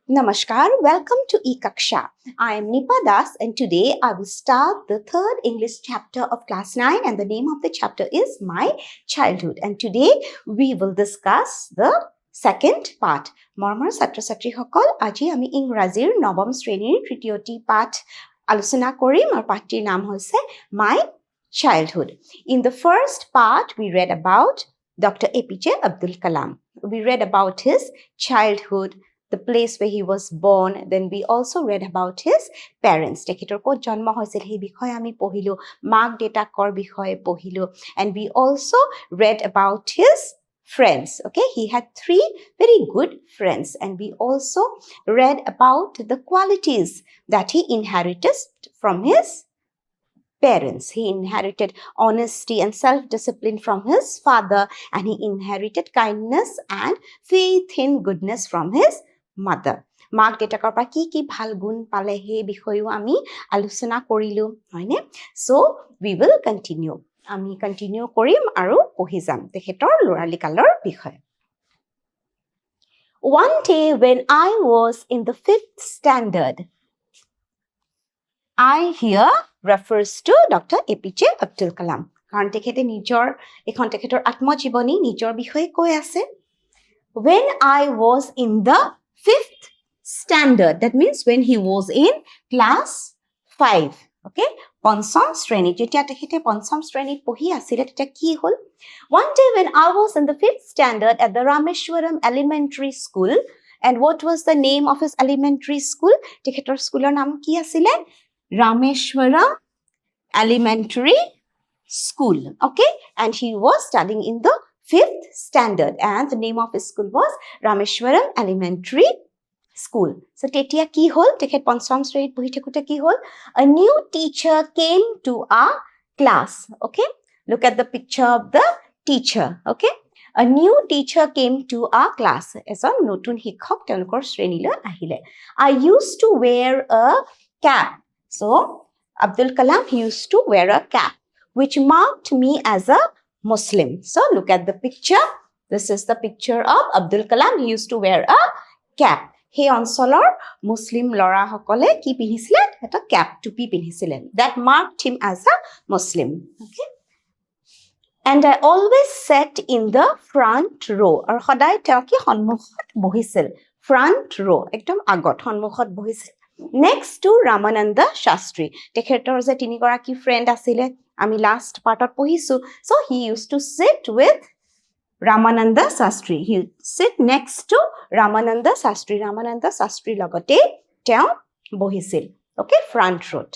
Namaskar, welcome to Ekaksha. I am Nipa Das and today I will start the third English chapter of class 9 and the name of the chapter is My Childhood. And today we will discuss the second part. Mormor Satra Satri Hokol, Aji Ami Ingrazir Nobam Srenir Tritiyoti Pat Alusana Korim or Pati Nam Hose My Childhood. In the first part, we read about Dr. APJ Abdul Kalam. We read about his childhood, the place where he was born. Then we also read about his parents. তেখেতৰ ক'ত জন্ম হৈছিল সেই বিষয়ে আমি পঢ়িলো, মাক দেউতাকৰ বিষয়ে পঢ়িলো, and we also read about his friends. Okay, he had 3 very good friends, and we also read about the qualities that he inherited from his parents. He inherited honesty and self-discipline from his father, and he inherited kindness and faith in goodness from his mother. মাক দেউতাকৰ পৰা কি ভাল গুণ পালে সেই বিষয়েও আমি আলোচনা কৰিলো, হয়নে? So we will continue. আমি continue কৰিম আৰু পঢ়ি যাম তেখেতৰ ল'ৰালি কালৰ বিষয়ে. One day when I was in the 5th standard, I here refers to Dr. APJ Abdul Kalam. কাৰণ তেখেতে এখন তেখেতৰ আত্মজীৱনী নিজৰ বিষয়ে কৈ আছে. When I was in the 5th standard, that means when he was in class 5, okay? পঞ্চম শ্ৰেণী, যেতিয়া তেখেতে পঞ্চম শ্ৰেণীত পঢ়ি আছিলে তেতিয়া কি হ'ল? One day when I was in the 5th standard at the Rameshwaram Elementary School, and what was the name of his elementary school? তেখেতৰ স্কুলৰ নাম কি আছিলে? Rameshwaram Elementary School, okay? And he was studying in the 5th standard, and the name of his school was Rameshwaram Elementary School. So tetia ki hol, tekhet pancham shrenit pohi thakute ki hol, a new teacher came to our class. Okay, look at the picture of the teacher. Okay, a new teacher came to our class. Eson notun shikhok teolokor shreniloi ahile. I used to wear a cap. So Abdul Kalam used to wear a cap, which marked me as a Muslim. So look at the picture. This is the picture of Abdul Kalam. He used to wear a cap. He অঞ্চলৰ মুছলিম ল'ৰাসকলে কি পিন্ধিছিলে? এটা cap টুপি পিন্ধিছিলে. That marked him as a Muslim. Okay? And I always sat in the front row. আৰু সদায় তেওঁ কি সন্মুখত বহিছিল. Front row, একদম আগত সন্মুখত বহিছিল. Next to Ramananda Shastri. তেখেতৰ যে 3 গৰাকী ফ্ৰেণ্ড আছিলে, আমি লাষ্ট পাৰ্টত পঢ়িছো. So he used to sit with Ramananda Shastri. He sit next to Ramananda Shastri. Ramananda Shastri logote তেওঁ বহিছিল. Okay, front row.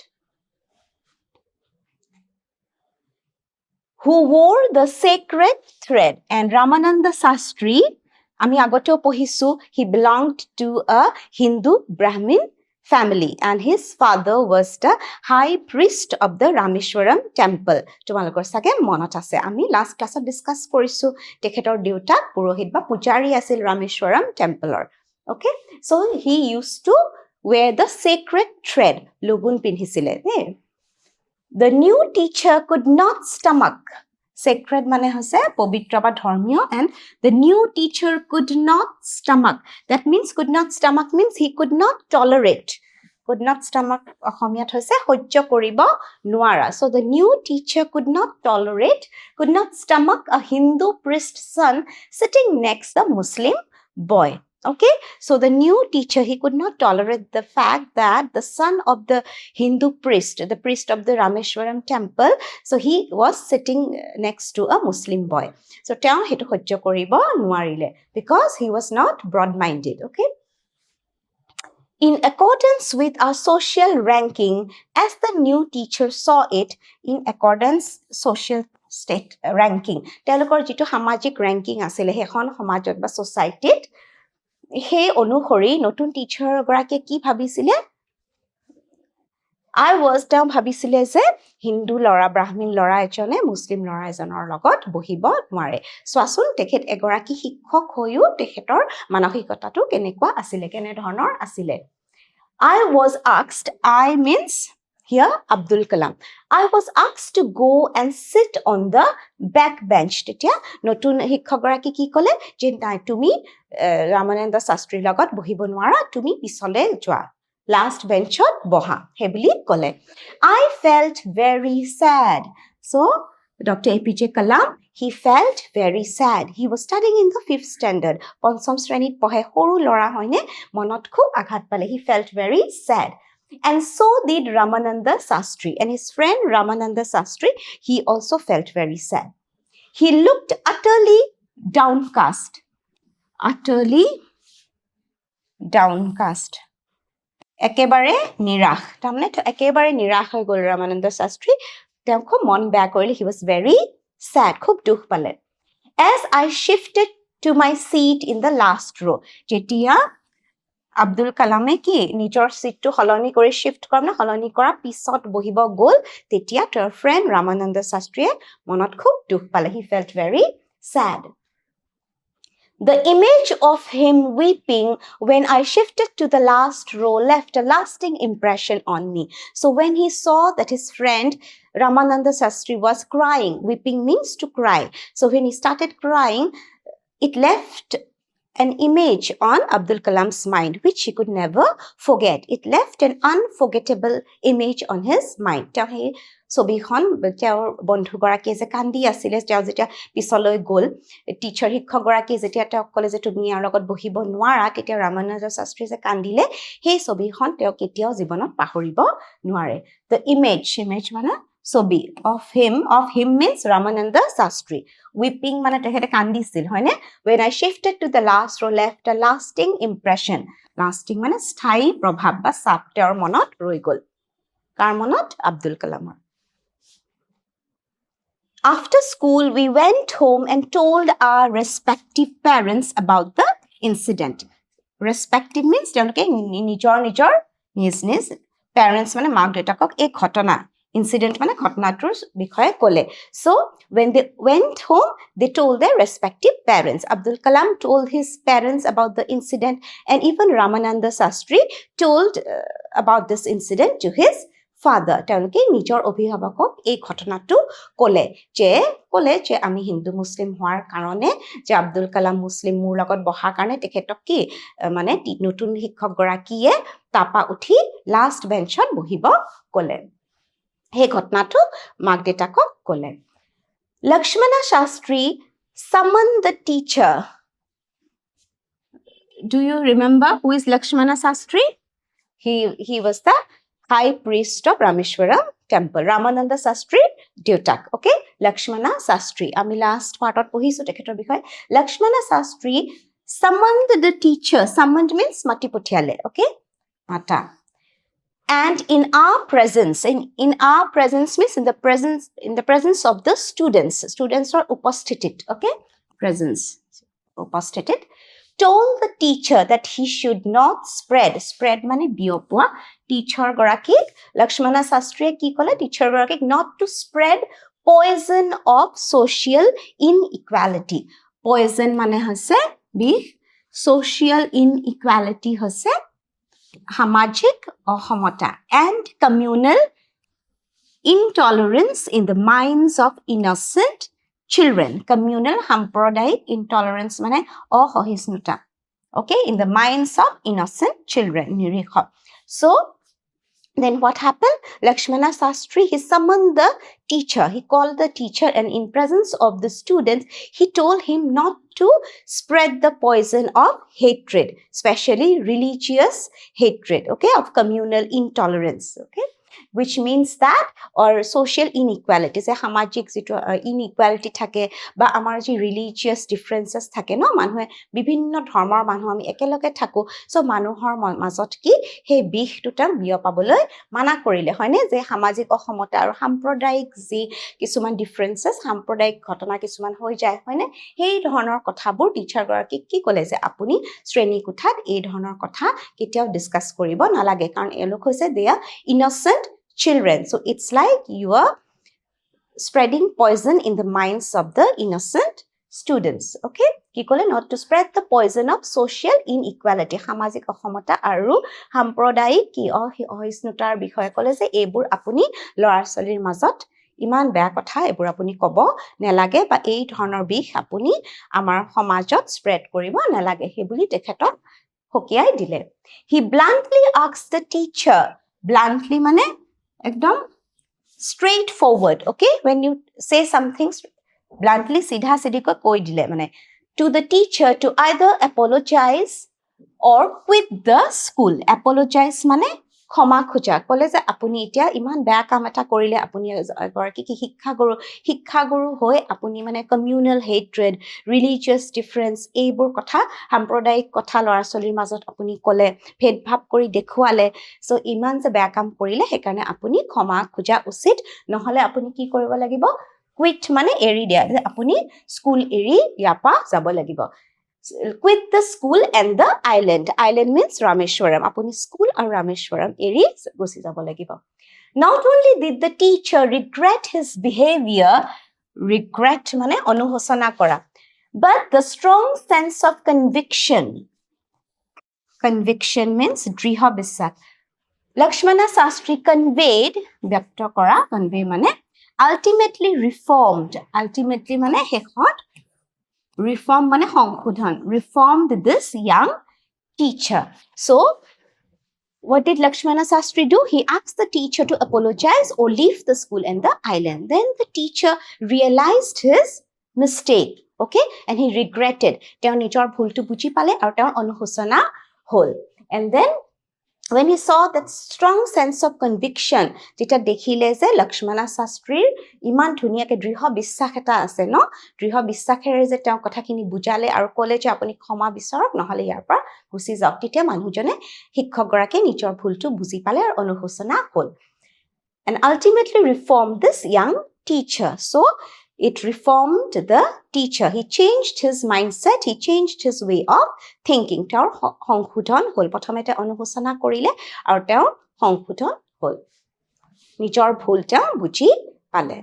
Who wore the sacred thread. And Ramananda Shastri, আমি আগতেও পঢ়িছো, he belonged to a Hindu Brahmin family, and his father was the high priest of the Rameshwaram temple. তোমালোকৰ সাগে মনত আছে, আমি last ক্লাছত ডিসকাস কৰিছো তেখেতৰ দেউতাক পুৰোহিত বা পূজাৰী আছিল Rameshwaram templeৰ. Okay, so he used to wear the sacred thread. লগুন পিন্ধিছিলে. The new teacher could not stomach. Sacred মানে হৈছে পবিত্ৰ বা ধৰ্মীয়, and the new teacher could not stomach. That means could not stomach means he could not tolerate. Could not stomach অসমীয়াত হৈছে সহ্য কৰিব নোৱাৰা. So the new teacher could not tolerate, could not stomach a Hindu priest's son sitting next the Muslim boy. Okay, so the new teacher, he could not tolerate the fact that the son of the Hindu priest, the priest of the Rameshwaram temple, so he was sitting next to a Muslim boy. So তেওঁ হেতু সহ্য কৰিব নোৱাৰিলে because he was not broad-minded. Okay, in accordance with our social ranking, as the new teacher saw it, in accordance social state ranking, তেওঁলোকৰ যিটো সামাজিক ranking আছিলে সেইখন সমাজত বা societyত, সেই অনুসৰি নতুন টিচাৰ গৰাকীয়ে কি ভাবিছিলে? তেওঁ ভাবিছিলে যে হিন্দু ল'ৰা, ব্ৰাহ্মণ ল'ৰা এজনে মুছলিম ল'ৰা এজনৰ লগত বহিব নোৱাৰে. চোৱাচোন তেখেত এগৰাকী শিক্ষক হৈও তেখেতৰ মানসিকতাটো কেনেকুৱা আছিলে, কেনে ধৰণৰ আছিলে. I was asked, I means Here, Abdul Kalam. I was asked to go and sit on the back bench. Tetia, notun শিক্ষকগৰাকী কি ক'লে যে নাই তুমি ৰামানন্দ শাস্ত্ৰীৰ লগত বহিব নোৱাৰা, তুমি পিছলে যোৱা, last benchত বহা, সেই বুলি ক'লে. I felt very sad. So, Dr. APJ Kalam, he felt very sad. He was studying in the 5th standard. পঞ্চম শ্ৰেণীত পঢ়ে, সৰু ল'ৰা হয়নে, মনত খুব আঘাত পালে. He felt very sad. And so did Ramananda Sastry. And his friend Ramananda Sastry, he also felt very sad. He looked utterly downcast. Utterly downcast. একেবাৰে নিৰাশ. তাৰমানে একেবাৰে নিৰাশ হৈ গ'ল Ramananda Sastry. তেওঁ খুব মন বেয়া কৰিলে. He was very sad. খুব দুখ পালে. As I shifted to my seat in the last row. যেতিয়া আব্দুল কালামে কি নিজৰ সিটটো হলনি কৰি শিফট হলনি কৰা পিছত বহিব গ'ল, তেতিয়া তেওঁৰ ফ্ৰেণ্ড ৰামানন্দ শাস্ত্ৰীয়ে মনত খুব দুখ পালে. He felt very sad. The image of him weeping when I shifted to the last row left a lasting impression on me. So when he saw that his friend Ramananda Sastry was crying, weeping means to cry. So when he started crying, it left an image on Abdul Kalam's mind, which he could never forget. It left an unforgettable image on his mind. তেওঁ সেই ছবিখন তেওঁৰ বন্ধুগৰাকীয়ে যে কান্দি আছিলে, তেওঁ যেতিয়া পিছলৈ গ'ল, টিচাৰ শিক্ষকগৰাকীয়ে যেতিয়া তেওঁক ক'লে যে তুমি ইয়াৰ লগত বহিব নোৱাৰা, তেতিয়া ৰামানন্দ শাস্ত্ৰীয়ে যে কান্দিলে, সেই ছবিখন তেওঁ কেতিয়াও জীৱনত পাহৰিব নোৱাৰে. The image মানে ছবি of him means Ramananda Sastry. Weeping মানে তেখেতে কান্দিছিল, হয়নে? When I shifted to the last row left a lasting impression. Lasting মানে স্থায়ী প্ৰভাৱ বা ছাপ তেওঁৰ মনত ৰৈ গ'ল. কাৰ মনত? আব্দুল কালামৰ. After school, we went home and told our respective parents about the incident. Respective means তেওঁলোকে নিজৰ নিজ parents মানে মাক দেউতাকক এই ঘটনা, incident মানে ঘটনাটোৰ বিষয়ে ক'লে. So, when they went home, they told their respective parents. Abdul Kalam told his parents about the incident, and even Ramananda Sastry told about this incident to his father. তেওঁলোকে নিজৰ অভিভাৱকক এই ঘটনাটো ক'লে যে আমি হিন্দু মুছলিম হোৱাৰ কাৰণে, যে আব্দুল কালাম মুছলিম মোৰ লগত বহাৰ কাৰণে তেখেতক কি মানে নতুন শিক্ষকগৰাকীয়ে তাপা উঠি লাষ্ট বেঞ্চত বহিব ক'লে. সেই ঘটনাটো মাক দেউতাকক ক'লে. Lakshmana Shastri summoned the teacher. Do you remember who is Lakshmana Shastri? He was the high priest of Rameshwaram temple. Ramananda Shastri Deotak. Okay? Lakshmana Shastri. Ami last part of pohisu tekhetor bikhoy. Lakshmana Shastri summoned the teacher. Summoned means mati pothiale. Okay? Mata. And in our presence means in the presence of the students are upastitit, okay, presence, upastitit, told the teacher that he should not spread mane biopwa, teacher gorakik Lakshmana Shastry ki kole teacher gorakik not to spread poison of social inequality. Poison mane hase social inequality hase সামাজিক অসমতা and communal intolerance in the minds of innocent children. Communal সাম্প্ৰদায়িক intolerance মানে অসহিষ্ণুতা. Okay, in the minds of innocent children. নিৰীহ. So, then what happened? Lakshmana Shastry, he summoned the teacher. He called the teacher, and in presence of the students, he told him not to spread the poison of hatred, especially religious hatred, okay, of communal intolerance, okay, which means that, or social inequality, say samajik inequality thake ba amar ji religious differences thake no, manhue bibhinno dharmor manhu ami ekeloge thaku, so manuhor majot ki he bih duta biyo paboloi mana korile hoyne, je samajik ohomota aru samprodayik ji kisuman differences, samprodayik ghotona kisuman hoi jay hoyne, hei dhonor কথাবোৰ teacher গৰাকীক কি ক'লে যে আপুনি শ্ৰেণী কোঠাত এই ধৰণৰ কথা কেতিয়াও ডিসকাস কৰিব নালাগে, কাৰণ এলোক হৈছে they are innocent children. So it's like you are spreading poison in the minds of the innocent students. Okay? কি ক'লে not to spread the poison of social inequality. সামাজিক অসমতা আৰু সাম্প্ৰদায়িক কি অহিষ্ণুতাৰ বিষয়ে ক'লে যে এইবোৰ আপুনি ল'ৰা ছোৱালীৰ মাজত ইমান বেয়া কথা এইবোৰ আপুনি ক'ব নালাগে বা এই ধৰণৰ বিষ আপুনি আমাৰ সমাজত স্প্ৰেড কৰিব নালাগে সেই বুলি তেখেতক হকিয়াই দিলে he bluntly asked the teacher bluntly মানে একদম straightforward okay when you say something bluntly সিধা সিধিকৈ কৈ দিলে মানে to the teacher to either apologize or quit the school apologize মানে ক্ষমা খোজা ক'লে যে আপুনি এতিয়া ইমান বেয়া কাম এটা কৰিলে আপুনি এগৰাকী কি শিক্ষাগুৰু হৈ আপুনি মানে কমিউনেল হেট্ৰেড ৰিলিজিয়াছ ডিফাৰেন্স এইবোৰ কথা সাম্প্ৰদায়িক কথা ল'ৰা ছোৱালীৰ মাজত আপুনি ক'লে ভেদভাৱ কৰি দেখুৱালে চ' ইমান যে বেয়া কাম কৰিলে সেইকাৰণে আপুনি ক্ষমা খোজা উচিত নহ'লে আপুনি কি কৰিব লাগিব কুইট মানে এৰি দিয়া যে আপুনি স্কুল এৰি ইয়াৰ পৰা যাব লাগিব quit the school and the island. Island means Rameshwaram. Apuni school or Rameshwaram eri gusi jabo lagibo. Not only did the teacher regret his behavior, regret mane anuhosana kora, but the strong sense of conviction. Conviction means driha bissak. Lakshmana Sastri conveyed, byakta kora, convey mane ultimately reformed. Ultimately mane hekhot reform mane সংশোধন reformed this young teacher so what did Lakshmana Sastri do he asked the teacher to apologize or leave the school and the island then the teacher realized his mistake okay and he regretted teo nijor bhul tu buji pale aru teo anuhosana hol and then when he saw that strong sense of conviction jeta dekhile je Lakshmana Sastrir iman dhuniya ke driha bissak eta ase no driha bissakhere je teo kotha kini bujale aru kole je apuni khoma bisarok নহলে ইয়াৰ পৰা গুছি যাওক তেতিয়া মানুহজনে শিক্ষক গৰাকী নিজৰ ভুলটো বুজি পালে আৰু অনুশোচনা হল and ultimately reformed this young teacher so it reformed the teacher he changed his mindset he changed his way of thinking তেওঁৰ সংশোধন হল প্ৰথমতে অনুশোচনা কৰিলে আৰু তেওঁ সংশোধন হল নিজৰ ভুলটা বুজি পালে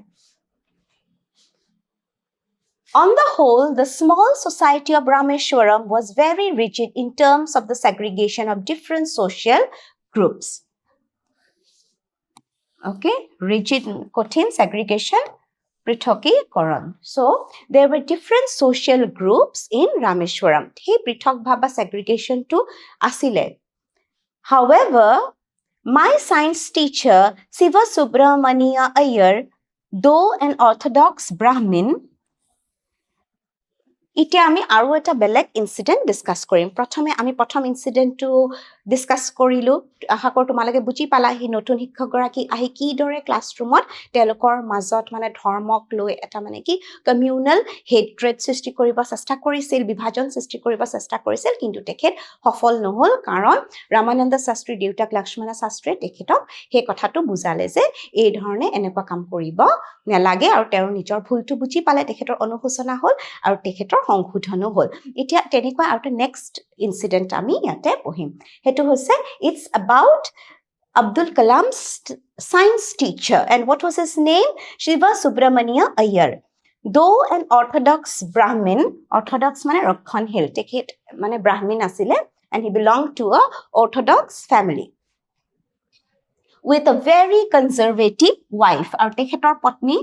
On the whole, the small society of Rameshwaram was very rigid in terms of the segregation of different social groups. Okay, rigid, kothin segregation, prithokikaran. So, there were different social groups in Rameshwaram. He prithok bhaba segregation to asile. However, my science teacher, Siva Subramania Iyer, though an orthodox Brahmin, এতিয়া আমি আৰু এটা বেলেগ incident discuss কৰিম প্ৰথমে আমি প্ৰথম ইনসিডেন্টটো discuss কৰিলো আশা কৰো তোমালোকে বুজি পালা হি নতুন শিক্ষক গৰাকী আহি কি দৰে ক্লাছৰুমত তেওঁলোকৰ মাজত মানে ধৰ্মক লৈ এটা মানে কি কমিউনাল হেট্ৰেড সৃষ্টি কৰিব চেষ্টা কৰিছিল বিভাজন সৃষ্টি কৰিব চেষ্টা কৰিছিল কিন্তু তেখেত সফল নহল কাৰণ ৰামানন্দ শাস্ত্ৰী দেউতাক লক্ষ্মণ শাস্ত্ৰী তেখেতক সেই কথাটো বুজালে যে এই ধৰণে এনেকুৱা কাম কৰিব নালাগে আৰু তেওঁৰ নিজৰ ভুলটো বুজি পালে তেখেতৰ অনুশোচনা হল আৰু তেখেতৰ সংশোধনো হল এতিয়া তেনেকুৱা আৰু নেক্সট ইনসিডেন্ট আমি ইয়াতে পঢ়িম হেতু হৈছে it's about Abdul Kalam's science teacher and what was his name Shiva Subramania Iyer though an orthodox Brahmin orthodox mane rakhonhil tekhet mane Brahmin asile and he belonged to a orthodox family with a very conservative wife aru tekhetor patni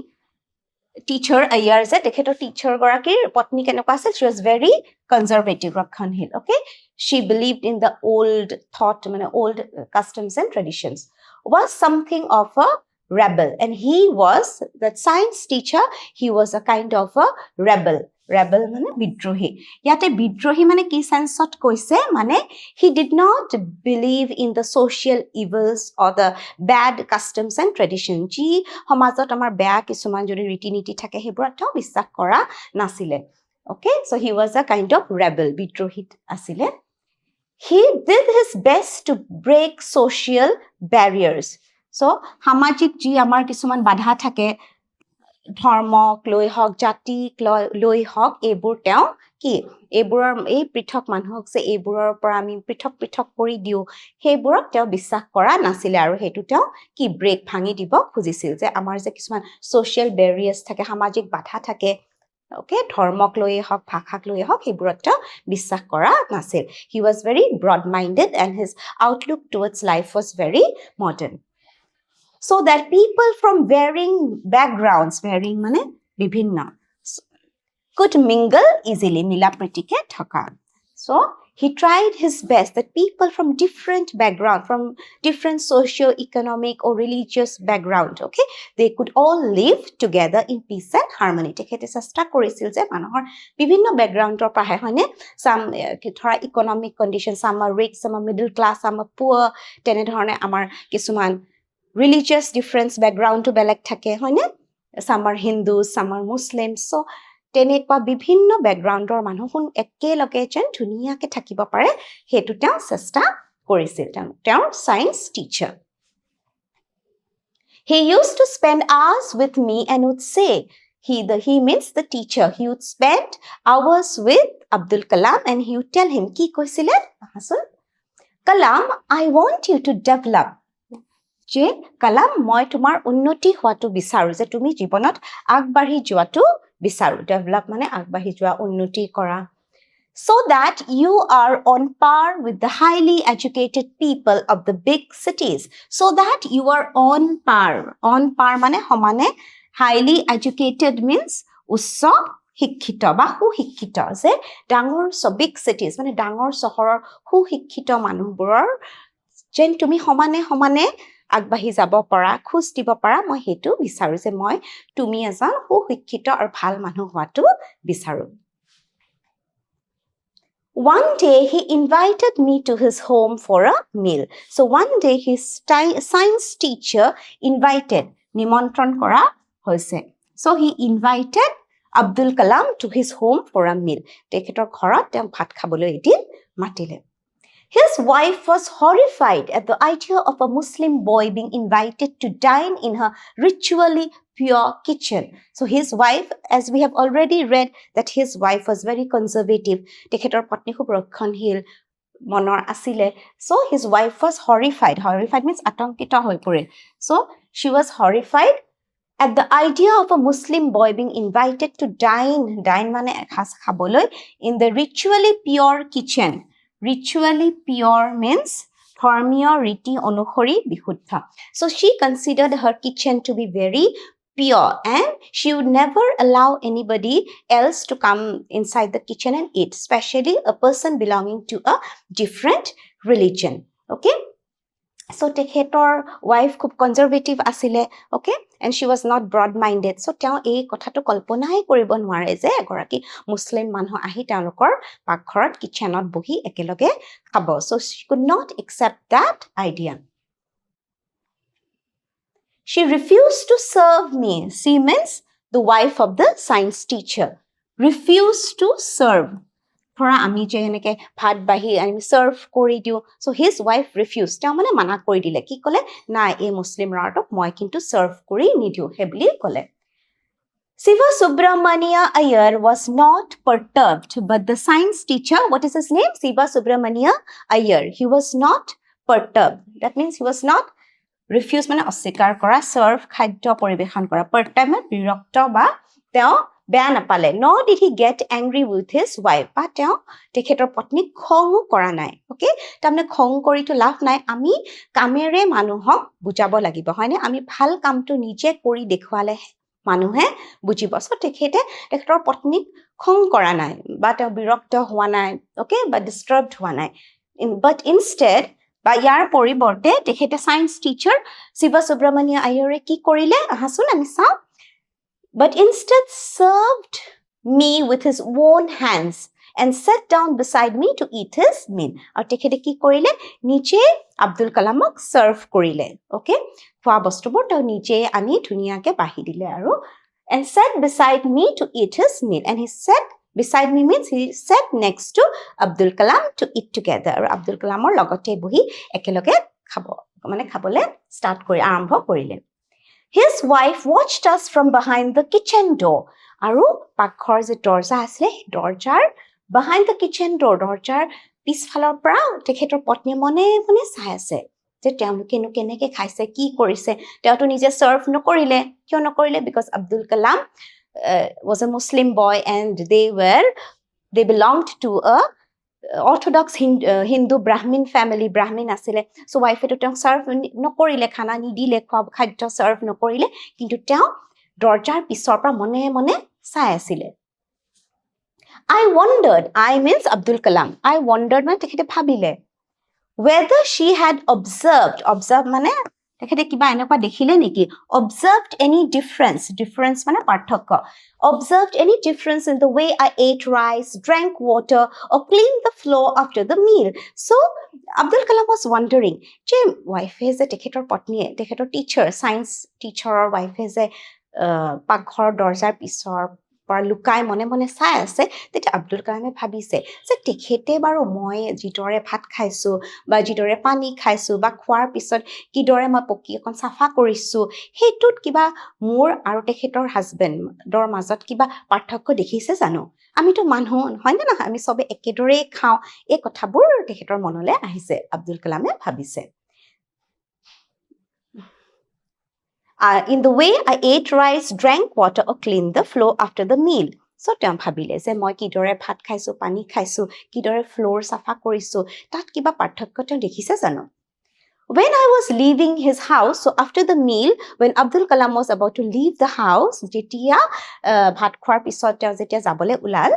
teacher Iyer je tekhetor teacher gorakir patni keneka asil she was very conservative rakhonhil okay she believed in the old thought mane old customs and traditions was something of a rebel and he was that science teacher he was a kind of a rebel mane bidrohi yate bidrohi mane ki sense ot koise mane he did not believe in the social evils or the bad customs and traditions ji homajot amar beya kisuman jori riti niti thake hebura ta bissak kora nasile okay so he was a kind of rebel bidrohi asile he did his best to break social barriers so samajik ji amar kisuman badha thake ধৰ্মক লৈ হক জাতিক লৈ হক এইবোৰ তেওঁ কি এইবোৰৰ এই পৃথক মানুহক যে এইবোৰৰ পৰা আমি পৃথক কৰি দিও সেইবোৰক তেওঁ বিশ্বাস কৰা নাছিল আৰু হেতু তেওঁ কি ব্ৰেক ভাঙি দিব খুজিছিল যে আমাৰ যে কিছুমান সোশ্যাল বেৰিয়াৰ্স থাকে সামাজিক বাধা থাকে Okay, ধৰ্মক লৈয়ে হওক ভাষাক লৈয়ে হওক সেইবোৰত তেওঁ বিশ্বাস কৰা নাছিল. He was very broad-minded and his outlook towards life was very modern. So that people from varying backgrounds, varying মানে বিভিন্ন, could mingle easily, মিলা প্ৰীতিকে থকা. So he tried his best that people from different background, from different socio-economic or religious background, okay, they could all live together in peace and harmony. তেখেতে চেষ্টা কৰিছিল যে মানুহৰ বিভিন্ন বেকগ্ৰাউণ্ডৰ পৰা হয়নে, some ধৰা economic condition, some are rich, some are middle class, some are poor, তেনেধৰণে আমাৰ কিছুমান religious difference background to বেলেগ থাকে হয়নে, some are Hindus, some are Muslims. So তেনেকুৱা বিভিন্ন বেকগ্ৰাউণ্ডৰ মানুহখন একেলগে যেন ধুনীয়াকে থাকিব পাৰে সেইটো তেওঁ চেষ্টা কৰিছিল. তেওঁৰ science teacher. He used to spend hours with me and would say, he means the teacher, he would spend hours with Abdul Kalam and he would tell him, কি কৈছিলে আহাচোন, Kalam, I want you to develop. যে কালাম মই তোমাৰ উন্নতি হোৱাটো বিচাৰো, যে তুমি জীৱনত আগবাঢ়ি যোৱাটো বিচাৰো. ডেভেলপ মানে আগবাঢ়ি যোৱা, উন্নতি কৰা. So that you are on par with the highly educated people of the big cities. So that you are on par. On par মানে সমানে, highly educated means উচ্চ শিক্ষিত বা সুশিক্ষিত, যে ডাঙৰ big cities মানে ডাঙৰ চহৰৰ সুশিক্ষিত মানুহবোৰৰ যেন তুমি সমানে সমানে আগবাঢ়ি যাব পৰা, খোজ দিব পৰা, মই সেইটো বিচাৰো, যে মই তুমি এজন সুশিক্ষিত আৰু ভাল মানুহ হোৱাটো বিচাৰো. One day he invited me to his home for a meal. So one day his science teacher invited, নিমন্ত্ৰণ কৰা হৈছে. So he invited Abdul Kalam to his home for a meal. তেখেতৰ ঘৰত তেওঁ ভাত খাবলৈ এদিন মাতিলে. His wife was horrified at the idea of a Muslim boy being invited to dine in her ritually pure kitchen. So his wife, as we have already read, that his wife was very conservative. তেখেতৰ পত্নী খুব ৰক্ষণশীল মনৰ আছিলে. So his wife was horrified. Horrified means আতংকিত হৈ পৰিল. So she was horrified at the idea of a Muslim boy being invited to dine মানে এসাঁজ খাবলৈ in the ritually pure kitchen. Ritually pure means ধৰ্মীয় ৰীতি অনুসৰি বিশুদ্ধ. So she considered her kitchen to be very pure and she would never allow anybody else to come inside the kitchen and eat, especially a person belonging to a different religion. Okay? So তেখেতৰ wife খুব conservative আছিলে, okay, and she was not broad-minded. So তেওঁ এই কথাটো কল্পনাই কৰিব নোৱাৰে যে এগৰাকী মুছলিম মানুহ আহি তেওঁলোকৰ পাকঘৰত কিচেনত বহি একেলগে খাব. So she could not accept that idea. She refused to serve me. She means the wife of the science teacher. Refused to serve. ধৰা আমি যে এনেকে ভাত বাঢ়ি আমি চাৰ্ভ কৰি দিওঁ. So his wife refused. তেওঁ মানে মানা কৰি দিলে. কি ক'লে? নাই, এই মুছলিম ল'ৰাটোক মই কিন্তু চাৰ্ভ কৰি নিদিওঁ, সেই বুলি ক'লে. Siva Subramania Iyer was not perturbed, but the science teacher, what is his name? Siva Subramania Iyer. He was not perturbed. That means he was not refused মানে অস্বীকাৰ কৰা, চাৰ্ভ খাদ্য পৰিৱেশন কৰা. perturbed মানে বিৰক্ত বা তেওঁ বেয়া নাপালে. Nor did he get angry with his wife. বা তেওঁ তেখেতৰ পত্নীক খঙো কৰা নাই. Okay? তাৰমানে খং কৰিতো লাভ নাই. আমি কামেৰে মানুহক বুজাব লাগিব, হয়নে? আমি ভাল কামটো নিজে কৰি দেখুৱালে মানুহে বুজিব. So তেখেতৰ পত্নীক খং কৰা নাই বা তেওঁ বিৰক্ত হোৱা নাই, okay, বা disturbed হোৱা নাই. But instead, বা ইয়াৰ পৰিৱৰ্তে তেখেতে সায়েন্স টিচাৰ শিৱা সুব্ৰমণিয়া আয়াৰে কি কৰিলে আহাচোন আমি চাওঁ. But instead served me with his own hands and sat down beside me to eat his meal. আৰু তেখেতে কি কৰিলে? নিজে আব্দুল কালামক চাৰ্ভ কৰিলে, okay? খোৱা বস্তুবোৰ তেওঁ নিজে আনি ধুনীয়াকে বাঢ়ি দিলে আৰু and sat beside me to eat his meal. And he sat beside me means he sat next to Abdul Kalam to eat together. আৰু আব্দুল কালামৰ লগতে বহি একেলগে খাব মানে খাবলৈ ষ্টাৰ্ট কৰি আৰম্ভ কৰিলে. His wife watched us from behind the kitchen door. আৰু পাকঘৰ যে দৰজা আছিলে, দৰজাৰ behind the kitchen door, দৰজাৰ পিছফালৰ পৰা তেখেতৰ পত্নীয়ে মনে মনে চাই আছে যে তেওঁলোকেনো কেনেকে খাইছে, কি কৰিছে. তেওঁতো নিজে চাৰ্ভ নকৰিলে. কিয় নকৰিলে? Because Abdul Kalam was a Muslim boy and they belonged to a Orthodox Hindu Brahmin family. Brahmin asile. So wife to tell serve nokorile khana nidile khadya serve nokorile kintu tell dorjar pisor pra mone sai asile. I wondered, I means Abdul Kalam, I wondered man tekhete bhabile whether she had observed mane tekhete kiba enakwa dekhile neki, observed any difference mane parthokyo, observed any difference in the way I ate rice, drank water or cleaned the floor after the meal. So Abdul Kalam was wondering je wife is a tekhetor patni tekhetor teacher, science teacher or wife is a paghor dorjar pisor লুকাই মনে মনে চাই আছে তেতিয়া আব্দুল কালামে ভাবিছে যে তেখেতে বাৰু মই জিতৰে ভাত খাইছো বা জিতৰে পানী খাইছো বা খোৱাৰ পিছত কিদৰে মই পকি এখন সাফা কৰিছো হেতুত কিবা মোৰ আৰু তেখেতৰ হাজবেণ্ডৰ মাজত কিবা পাৰ্থক্য দেখিছে জানো আমিতো মানুহ হয় না আমি সবে একেদৰে খাও এই কথাবোৰ তেখেতৰ মনলৈ আহিছে আব্দুল কালামে ভাবিছে in the way I ate rice, drank water or cleaned the floor after the meal. So তেওঁ ভাবিলে যে মই কিদৰে ভাত খাইছো পানী খাইছো কিদৰে ফ্লোৰ সাফা কৰিছো তাত কিবা পাৰ্থক্য তেওঁ দেখিছে জানো When I was leaving his house, so after the meal, when Abdul Kalam was about to leave the house, jetia bhat khwar pisot teo jetia jabole ulal,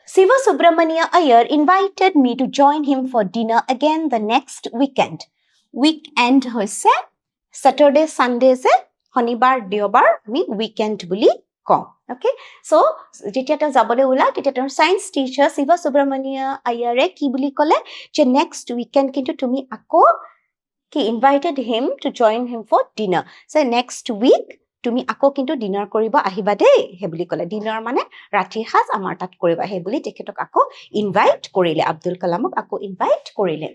Siva Subramania Iyer invited me to join him for dinner again the next weekend. Weekend hoise Saturday, Sunday se Honibar, Diobar, me weekend buli kong. Okay, so jetia ta jabole ulal, jetia ta science teacher Siva Subramania Iyer ki buli kole je next weekend kintu tumi ako ki invited him to join him for dinner. So next week তুমি আকৌ কিন্তু dinner কৰিব আহিবা দেই হে বুলি কলে dinner মানে ৰাতিৰ সাজ আমাৰ তাত কৰিবা হে বুলি তেখেতক আকৌ ইনভাইট কৰিলে আব্দুল কালামক আকৌ ইনভাইট কৰিলে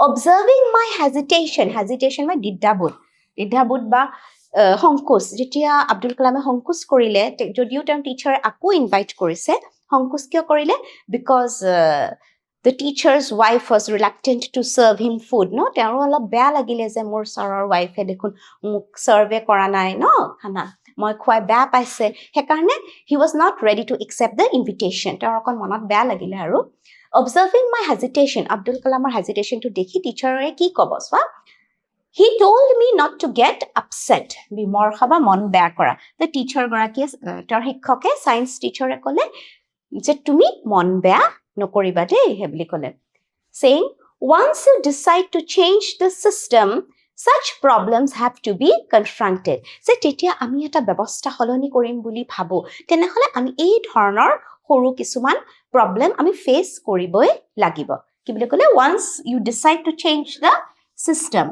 observing my hesitation my দ্বিধাবোধ বা সংকোচ যেতিয়া আব্দুল কালামে সংকোচ কৰিলে যদিও তেওঁ টিচাৰে আকৌ ইনভাইট কৰিছে সংকোচ কিয় কৰিলে because the teacher's wife was reluctant to serve him food no তেওঁৰ অলপ বেয়া লাগিলে যে মোৰ ছাৰৰ ওয়াইফে দেখোন মোক সাৰ্ভে কৰা নাই no খানা মই খুৱাই বেয়া পাইছে হেকাৰণে he was not ready to accept the invitation তেওঁৰ অকন মনত বেয়া লাগিলে আৰু observing my hesitation Abdul Kalamৰ hesitation to দেখি টিচাৰে কি কব সা he told me not to get upset বিমৰ খাবা মন বেয়া কৰা the teacher গৰাকীয়ে তেওঁৰ শিক্ষকে science teacherে কলে যে তুমি মন বেয়া নকৰিবা দেই হে বুলি কলে saying once you decide to change the system such problems have to be confronted যে তেতিয়া আমি এটা ব্যৱস্থা হলনি কৰিম বুলি ভাবো তেনেহলে আমি এই ধৰণৰ সৰু কিছুমান প্ৰবলেম আমি ফেস কৰিবই লাগিব কি বুলি কলে once you decide to change the system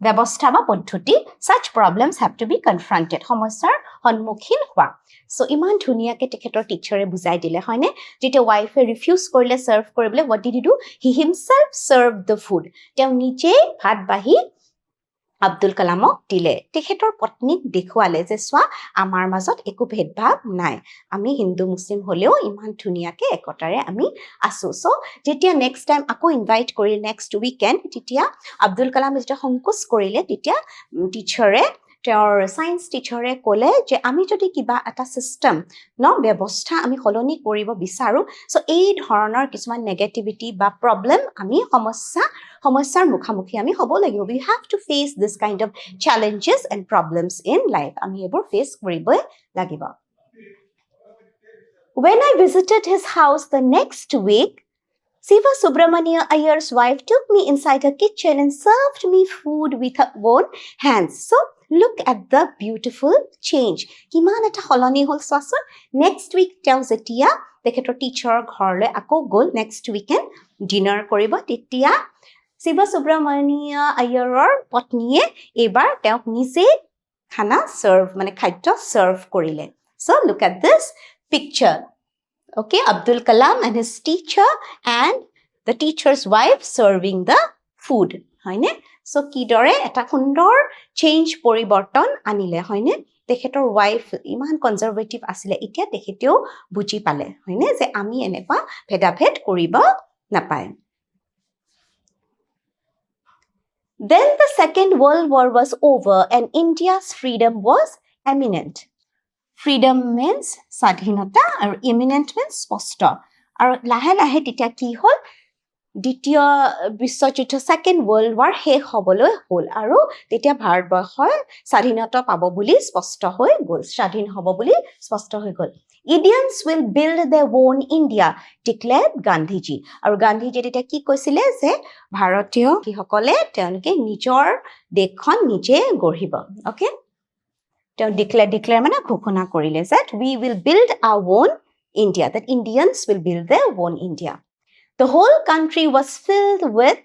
ব্যৱস্থা বা পদ্ধতি such problems have to be confronted সমস্যাৰ সন্মুখীন হোৱা so ইমান ধুনিয়াকে তেখেতৰ টিচাৰে বুজাই দিলে হয়নে যেতিয়া ওয়াইফে ৰিফিউজ কৰিলে সাৰ্ভ কৰিবলে what did he do he himself served the food তেওঁ নিজে ভাত বাহি আব্দুল কালামক দিলে তেখেতৰ পত্নীক দেখুৱালে যে সোৱা আমাৰ মাজত একো ভেদভাৱ নাই আমি হিন্দু মুসলিম হলেও ইমান ধুনিয়াকে একতাৰে আমি আছো সো যেতিয়া নেক্সট টাইম আকৌ ইনভাইট কৰি নেক্সট উইকেন্ড তেতিয়া আব্দুল কালাম যেতিয়া সংকোচ কৰিলে তেতিয়া টিচাৰে তেওঁৰ সায়েন্স টিচাৰে ক'লে যে আমি যদি কিবা এটা সিস্টেম ন ব্যৱস্থা আমি হলনি কৰিব বিচাৰো সো এই ধৰণৰ কিছুমান নেগেটিভিটি বা প্ৰবলেম আমি সমস্যাৰ মুখামুখি আমি হ'ব লাগিব we have to face this kind of challenges and problems in life আমি এবোৰ ফেস কৰিবই লাগিব when I visited his house the next week Siva Subramania Iyer's wife took me inside her kitchen and served me food with her own hands so look at the beautiful change কিমান এটা হলনি হল সসন next week তেওঁ যেতিয়া তেখেতৰ টিচাৰৰ ঘৰলৈ আকৌ গল next weekend dinner কৰিব তেতিয়া Siva Subramania Iyerer পত্নীয়ে এবাৰ তেওঁক নিজে খানা সাৰ্ভ মানে খাদ্য সাৰ্ভ কৰিলে so look at this picture okay Abdul Kalam and his teacher and the teacher's wife serving the food হয়নে so কিদৰে এটা সুন্দৰ চেঞ্জ পৰিৱৰ্তন আনিলে হয়নে তেখেতৰ ওয়াইফ ইমান কনজাৰভেটিভ আছিল এতিয়া তেখেতেও বুজি পালে হয়নে যে আমি এনেকুৱা ভেদাভেদ কৰিব নাপায় Then the Second World War was over and India's freedom was imminent. freedom means স্বাধীনতা আৰু imminent means স্পষ্ট আৰু লাহে লাহে তেতিয়া কি হ'ল দ্বিতীয় বিশ্বযুদ্ধ সেকেন্ড ওয়াৰ্ল্ড ওয়াৰ শেষ হবলৈ হ'ল আৰু তেতিয়া ভাৰতবৰ্ষই স্বাধীনতা পাব বুলি স্পষ্ট হৈ গ'ল স্বাধীন হ'ব বুলি স্পষ্ট হৈ গ'ল Indians will build their own India declared Gandhiji আৰু গান্ধীজী তেতিয়া কি কৈছিলে যে ভাৰতীয় কিসকলে তেওঁলোকে নিজৰ দেশখন নিজে গঢ়িব ওকে তেওঁ declare মানে ঘোষণা কৰিলে that we will build our own India that Indians will build their own India The whole country was filled with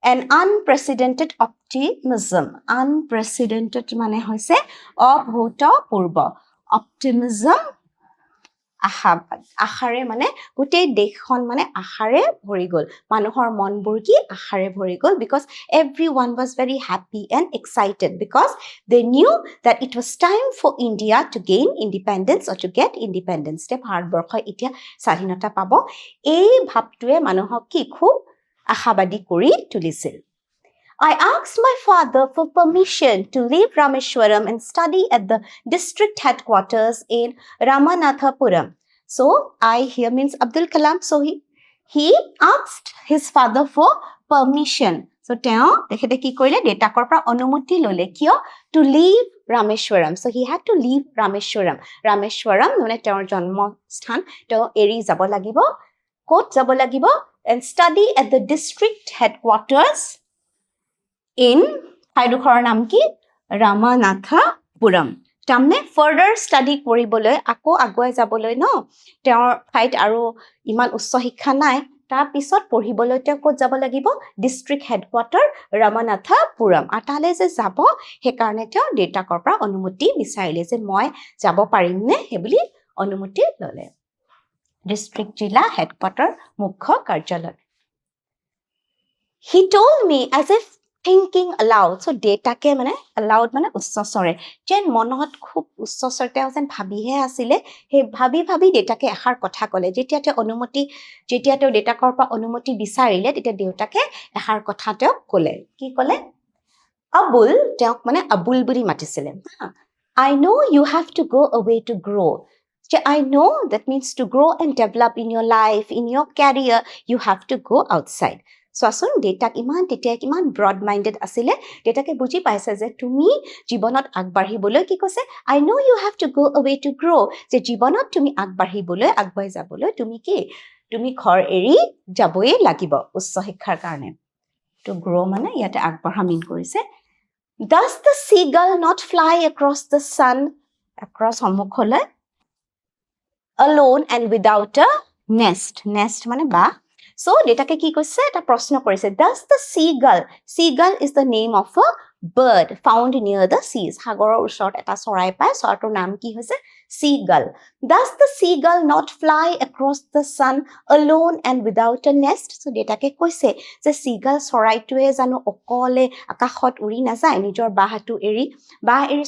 an unprecedented optimism. Unprecedented মানে হৈছে অভূতপূৰ্ব optimism আশাৰে মানে গোটেই দেশখন মানে আশাৰে ভৰি গ'ল মানুহৰ মনবোৰ কি আশাৰে ভৰি গ'ল because everyone was very happy and excited because they knew that it was time for India to gain independence or to get independence তে ভাৰতবৰ্ষই এতিয়া স্বাধীনতা পাব এই ভাৱটোৱে মানুহক কি খুব আশাবাদী কৰি তুলিছিল I asked my father for permission to leave Rameshwaram and study at the district headquarters in Ramanathapuram. So, I here means Abdul Kalam. So, he asked his father for permission. So, teo dekhete ki korile data korpra anumuti lole kiyo to leave Rameshwaram. So, he had to leave Rameshwaram. Rameshwaram mane teor janmo sthan teo eri jabo lagibo kot jabo lagibo and study at the district headquarters in ঠাইডোখৰৰ নাম কি ৰামানাথাপুৰম তাৰমানে further study কৰিবলৈ আকৌ আগুৱাই যাবলৈ ন তেওঁৰ ঠাইত আৰু ইমান উচ্চ শিক্ষা নাই তাৰ পিছত পঢ়িবলৈ তেওঁ ক'ত যাব লাগিব ডিষ্ট্ৰিক্ট হেডকোৱাৰ্টাৰ ৰামানাথাপুৰম আৰু তালৈ যে যাব সেইকাৰণে তেওঁ দেউতাকৰ পৰা অনুমতি বিচাৰিলে যে মই যাব পাৰিমনে সেইবুলি অনুমতি ল'লে ডিষ্ট্ৰিক্ট জিলা হেডকোৱাৰ্টাৰ মুখ্য কাৰ্যালয় He told me as if thinking aloud so data ke mane aloud mane ussosore jen monot khub ussosore te osen bhabihe asile he bhabi data ke ekhar kotha kole jetia te onumoti jetia te data kor pa onumoti bisarile tetia deuta ke ekhar kotha te kole ki kole abul teok mane abul buri matisile I know you have to go away to grow I know that means to grow and develop in your life in your career you have to go outside Soasun data iman tetia iman broad minded asile data ke buji paise je tumi jibonot agbarhiboloi ki kose I know you have to go away to grow je jibonot tumi agbarhiboloi agbai jaboloi tumi ki tumi ghor eri jaboi lagibo uccho shiক্ষাৰ কাৰণে to grow mane yate agbarha mean korise Does the seagull not fly across the sun across homokholai alone and without a nest mane ba So, data ke ki koise eta proshno korise does the seagull is the name of a bird found near the seas hagoror usort eta sorai pai sortor naam ki hoise seagull does the seagull not fly across the sun alone and without a nest so data ke koise je seagull sorai tue jano okole akashot uri na jay nijor bahatu eri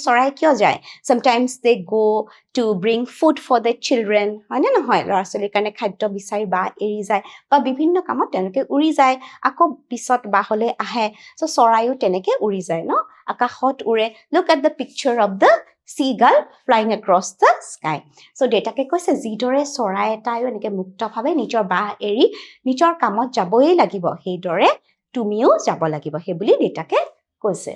sorai kyo jay sometimes they go to bring food for their children hone na hoy lora soli kane khadyo bisari ba eri jay ba bibhinno kamot teneke uri jay ako pisot ba hole ahe so sorayu teneke uri jay no akashot ure look at the picture of the seagull flying across the sky so data ke koise jidore sorai etayo eneke mukta bhabe nijor ba eri nijor kamot jaboi lagibo hei dore tumiu jabo lagibo he buli data ke koise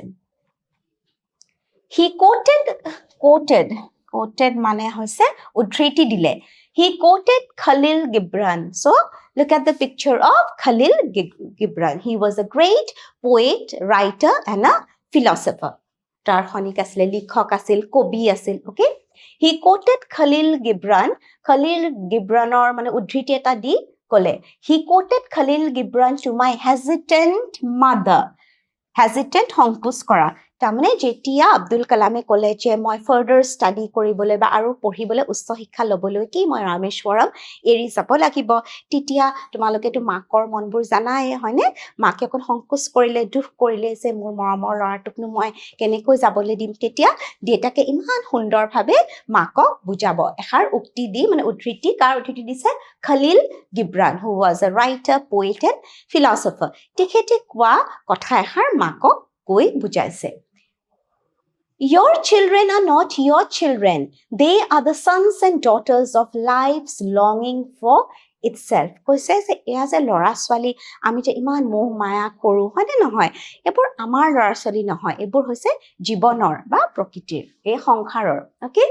he quoted mane hoise udhriti dile he quoted Khalil Gibran so look at the picture of Khalil Gibran he was a great poet writer and a philosopher tar khonik asile likhok asil kobi asil okay he quoted Khalil Gibranor mane udhriti eta di kole he quoted Khalil Gibran to my hesitant mother hesitant hongkus kora tamane jetia Abdul Kalame kole je moi further study koribole ba aru pohibole uccho শিক্ষা লবলৈ কি মই Rameshwaram eri যাব লাগিব titia tumaloke to makor monbur janai hoine make kon hongkus korile dukh korile je mor moromor laratuknu moi kenekoi jabole dim titia detake iman sundor bhabe makok bujabo ehar ukti di mane udhriti kar udhriti dise Khalil Gibran who was a writer poet and philosopher tekhete kwa kotha ehar makok koi bujaise Your children are not your children. They are the sons and daughters of life's longing for itself. কৈছে যে এয়া যে ল'ৰা ছোৱালী আমি যে ইমান মোহ মায়া কৰোঁ হয়নে নহয়, এইবোৰ আমাৰ ল'ৰা ছোৱালী নহয়, এইবোৰ হৈছে জীৱনৰ বা প্ৰকৃতিৰ, এই সংসাৰৰ। অ'কে,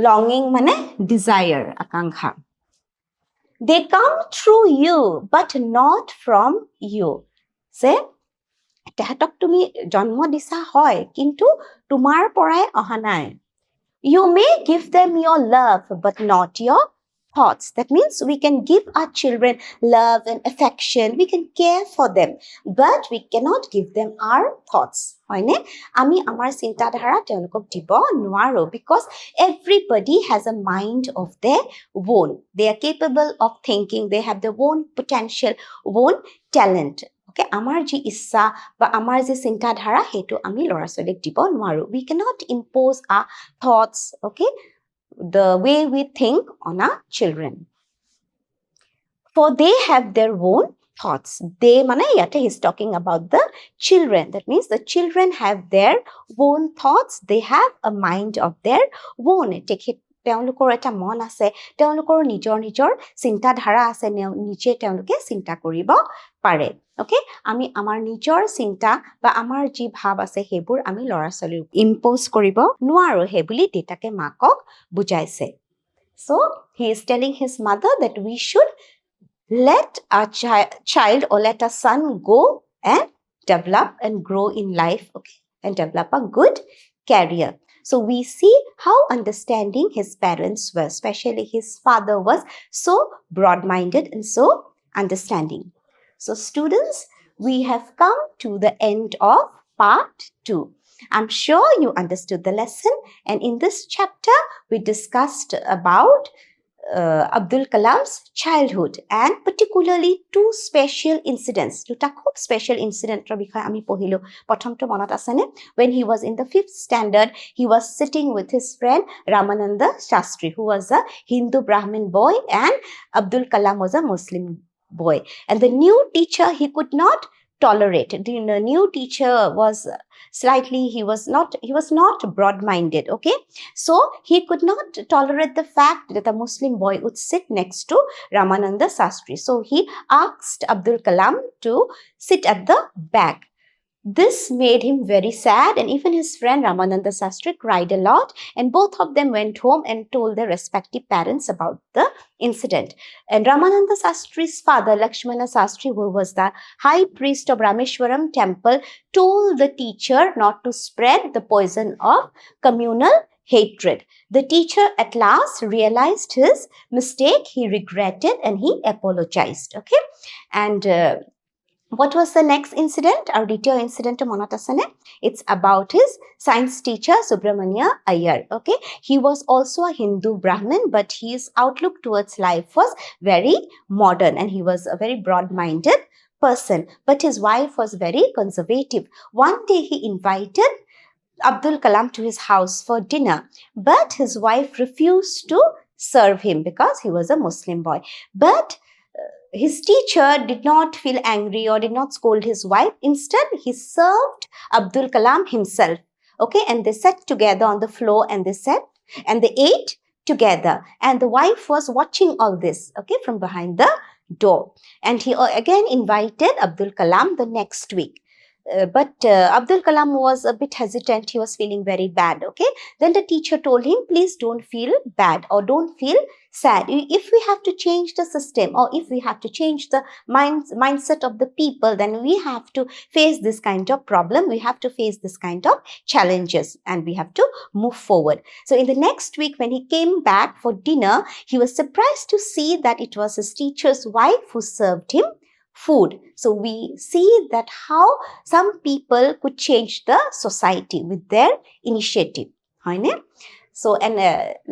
লংগিং মানে ডিজায়াৰ, আকাংক্ষা। They come through you but not from you. যে তেহেঁতক তুমি জন্ম দিছা হয়, কিন্তু তোমাৰ পৰাই অহা নাই। You may give them your love but not your thoughts. That means we can give our children love and affection, we can care for them, but we cannot give them our thoughts. হয়নে? আমি আমাৰ চিন্তাধাৰা তেওঁলোকক দিব নোৱাৰো, because everybody has a mind of their own. They are capable of thinking, they have their own potential, own talent. Okay, আমাৰ যি ইচ্ছা বা আমাৰ যি চিন্তাধাৰা সেইটো আমি ল'ৰা ছোৱালীক দিব নোৱাৰো. We cannot impose our thoughts, okay, the way we think on our children. For they have their own thoughts. They মানে ইয়াতে he's talking about the children. That means the children have their own thoughts. They have a mind of their own. তেওঁলোকৰ এটা মন আছে, তেওঁলোকৰ নিজৰ নিজৰ চিন্তাধাৰা আছে, নিজে তেওঁলোকে চিন্তা কৰিব পাৰে। অ'কে, আমি আমাৰ নিজৰ চিন্তা বা আমাৰ যি ভাৱ আছে সেইবোৰ আমি ল'ৰা ছোৱালীক ইম্প'জ কৰিব নোৱাৰো, সেই বুলি দেউতাকে মাকক বুজাইছে। So he is telling his mother that we should let our child or let our son go and develop and grow in life, okay, and develop a good career. So we see how understanding his parents were, especially his father was so broad-minded and so understanding. So students, we have come to the end of part 2. I'm sure you understood the lesson, and in this chapter we discussed about Abdul Kalam's childhood and particularly two special incidents. Duta khub special incident ro bikhoy ami pohilo. Prothomto monot asene, when he was in the 5th standard, he was sitting with his friend Ramananda Shastri, who was a Hindu Brahmin boy, and Abdul Kalam was a Muslim boy. And the new teacher he could not tolerate. The new teacher was slightly, he was not broad-minded, okay? So he could not tolerate the fact that a Muslim boy would sit next to Ramananda Shastri. So he asked Abdul Kalam to sit at the back. This made him very sad, and even his friend Ramananda Shastri cried a lot, and both of them went home and told their respective parents about the incident. And Ramananda Shastri's father, Lakshmana Shastri, who was the high priest of Rameshwaram temple, told the teacher not to spread the poison of communal hatred. The teacher at last realized his mistake, he regretted, and he apologized, okay? And what was the next incident? Our detail incident monot asane. It's about his science teacher Subramanya Iyer. Okay, he was also a Hindu Brahmin, but his outlook towards life was very modern, and he was a very broad-minded person. But his wife was very conservative. One day he invited Abdul Kalam to his house for dinner, but his wife refused to serve him because he was a Muslim boy. But his teacher did not feel angry or did not scold his wife. Instead, he served Abdul Kalam himself. Okay, and they sat together on the floor and they ate together. And the wife was watching all this, okay, from behind the door. And he again invited Abdul Kalam the next week. But Abdul Kalam was a bit hesitant. He was feeling very bad, okay? Then the teacher told him, please don't feel bad or don't feel sad. If we have to change the system, or if we have to change the mindset of the people, then we have to face this kind of problem. We have to face this kind of challenges, and we have to move forward. So in the next week, when he came back for dinner, he was surprised to see that it was his teacher's wife who served him food. So we see that how some people could change the society with their initiative. So, and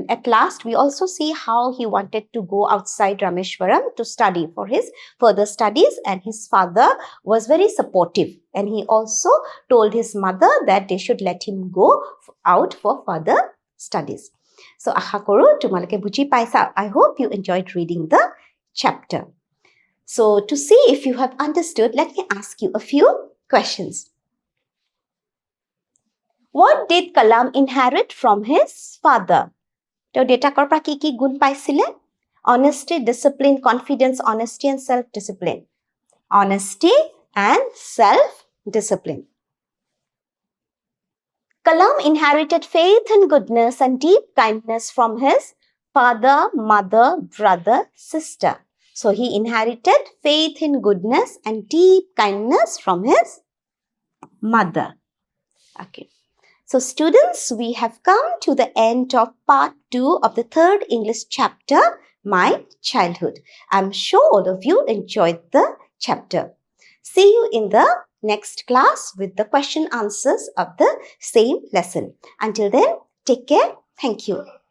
at last, we also see how he wanted to go outside Rameshwaram to study for his further studies, and his father was very supportive. And he also told his mother that they should let him go out for further studies. So, asha koru tumaloke buji paisa. I hope you enjoyed reading the chapter. So, to see if you have understood, let me ask you a few questions. What did Kalam inherit from his father? তেওঁ দেউতাকৰ পৰা কি গুণ পাইছিলে? Honesty, discipline, confidence, honesty and self-discipline. Honesty and self-discipline. Kalam inherited faith and goodness and deep kindness from his father, mother, brother, sister. So he inherited faith in goodness and deep kindness from his mother. Okay. So students, we have come to the end of part 2 of the third English chapter, My Childhood. I'm sure all of you enjoyed the chapter. See you in the next class with the question answers of the same lesson. Until then, take care. Thank you.